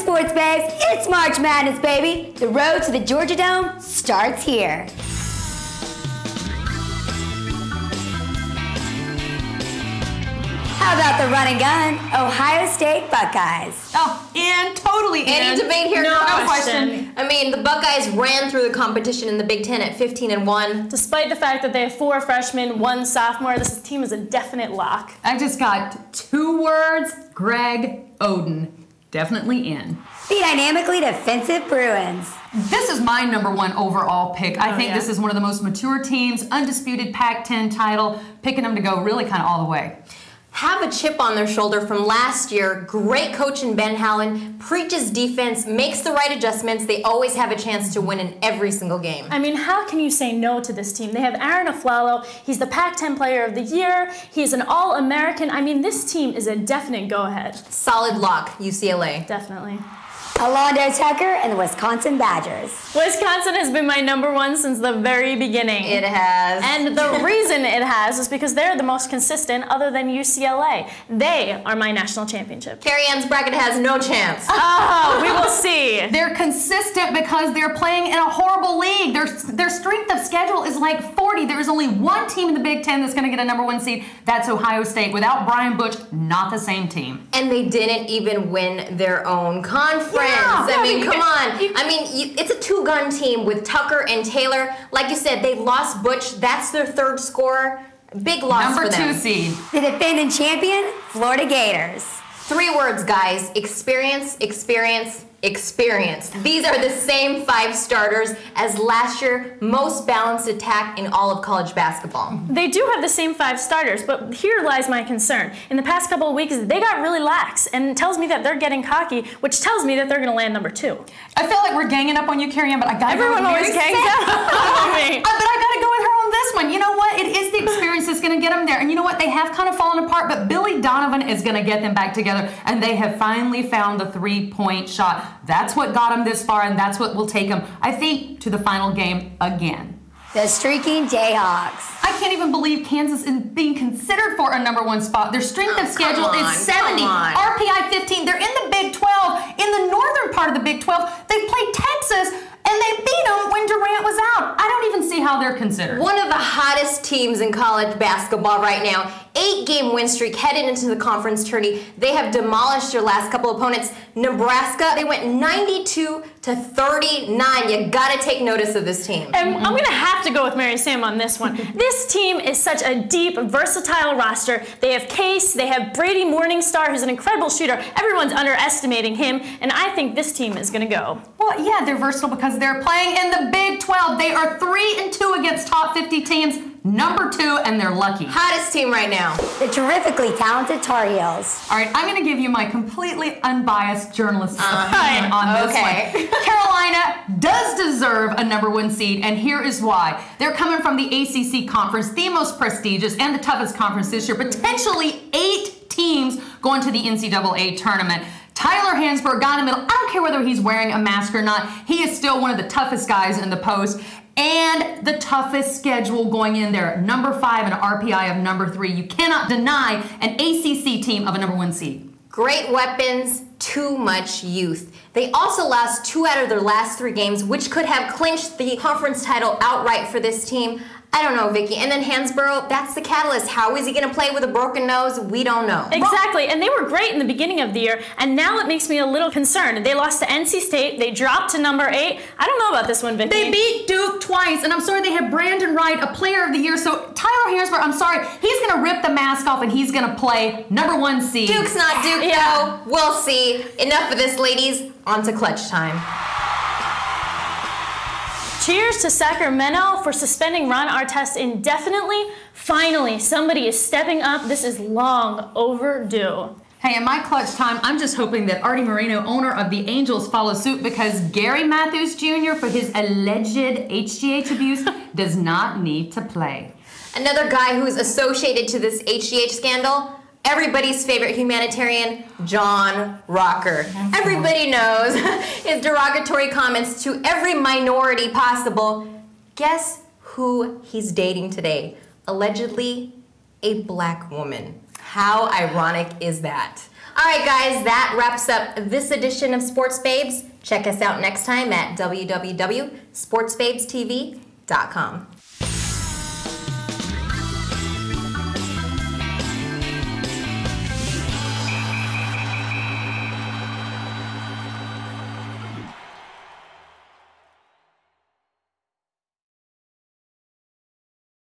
sports babes, it's March Madness, baby. The road to the Georgia Dome starts here. How about the run and gun Ohio State Buckeyes? Oh, and totally Any debate here? No question. I mean, the Buckeyes ran through the competition in the Big Ten at 15-1. Despite the fact that they have 4 freshmen, 1 sophomore, this team is a definite lock. I just got 2 words. Greg Oden. Definitely in. The dynamically defensive Bruins. This is my #1 overall pick. I think this is one of the most mature teams, undisputed Pac-10 title, picking them to go really kind of all the way. Have a chip on their shoulder from last year. Great coach in Ben Howland, preaches defense, makes the right adjustments. They always have a chance to win in every single game. I mean, how can you say no to this team? They have Aaron Aflalo. He's the Pac-10 Player of the Year. He's an All-American. I mean, this team is a definite go-ahead. Solid lock, UCLA. Definitely. Alondo Tucker and the Wisconsin Badgers. Wisconsin has been my #1 since the very beginning. It has. And the reason it has is because they're the most consistent other than UCLA. They are my national championship. Carrie Ann's bracket has no chance. Oh, we will see. They're consistent because they're playing in a horrible league. Their strength of schedule is like 40. There is only one team in the Big Ten that's going to get a #1 seed. That's Ohio State. Without Brian Butch, not the same team. And they didn't even win their own conference. Yeah, I mean, come on. I mean, it's a 2-gun team with Tucker and Taylor. Like you said, they lost Butch. That's their 3rd scorer. Big loss for them. #2 seed. The defending champion, Florida Gators. 3 words, guys. Experience, experience, experience. These are the same 5 starters as last year. Most balanced attack in all of college basketball. They do have the same 5 starters, but here lies my concern. In the past couple of weeks, they got really lax, and it tells me that they're getting cocky, which tells me that they're going to land #2. I feel like we're ganging up on you, Carrie Ann, but I got to go with Everyone always Mary gangs Seth. up on me. But I got to go with her on this one. You know what? It is the experience that's going to get them there. And you know what? They have kind of fallen apart, but Billy Donovan is going to get them back together, and they have finally found the 3-point shot. That's what got them this far, and that's what will take them, I think, to the final game again. The streaking Jayhawks. I can't even believe Kansas is being considered for a #1 spot. Their strength of schedule is 70, RPI 15. They're in the Big 12. In the northern part of the Big 12, they played Texas, and they beat them when Durant was out. I don't even see how they're considered. One of the hottest teams in college basketball right now. 8-game win streak headed into the conference tourney. They have demolished their last couple opponents. Nebraska, they went 92-39. You gotta take notice of this team. And I'm going to have to go with Mary Sam on this one. This team is such a deep, versatile roster. They have Case, they have Brady Morningstar, who's an incredible shooter. Everyone's underestimating him, and I think this team is going to go. Well, yeah, they're versatile because they're playing in the Big 12. They are 3-2 against top 50 teams, #2, and they're lucky. Hottest team right now. The terrifically talented Tar Heels. All right, I'm going to give you my completely unbiased journalist opinion on this one. Carolina does deserve a #1 seed, and here is why. They're coming from the ACC conference, the most prestigious and the toughest conference this year. Potentially 8 teams going to the NCAA tournament. Tyler Hansbrough got in the middle. I don't care whether he's wearing a mask or not. He is still one of the toughest guys in the post. And the toughest schedule going in there. #5 and an RPI of #3. You cannot deny an ACC team of a #1 seed. Great weapons, too much youth. They also lost 2 out of their last 3 games, which could have clinched the conference title outright for this team. I don't know, Vicky. And then Hansbrough, that's the catalyst. How is he going to play with a broken nose? We don't know. Exactly, and they were great in the beginning of the year, and now it makes me a little concerned. They lost to NC State. They dropped to #8. I don't know about this one, Vicky. They beat Duke twice, and I'm sorry they have Brandon Wright, a player of the year. So Tyler Hansbrough, I'm sorry, he's going to rip the mask off, and he's going to play #1 seed. Duke's not Duke, though. We'll see. Enough of this, ladies. On to clutch time. Cheers to Sacramento for suspending Ron Artest indefinitely. Finally, somebody is stepping up. This is long overdue. Hey, in my clutch time, I'm just hoping that Artie Moreno, owner of the Angels, follows suit because Gary Matthews Jr., for his alleged HGH abuse, does not need to play. Another guy who's associated to this HGH scandal, everybody's favorite humanitarian, John Rocker. Everybody knows his derogatory comments to every minority possible. Guess who he's dating today? Allegedly, a black woman. How ironic is that? All right, guys, that wraps up this edition of Sports Babes. Check us out next time at www.sportsbabestv.com.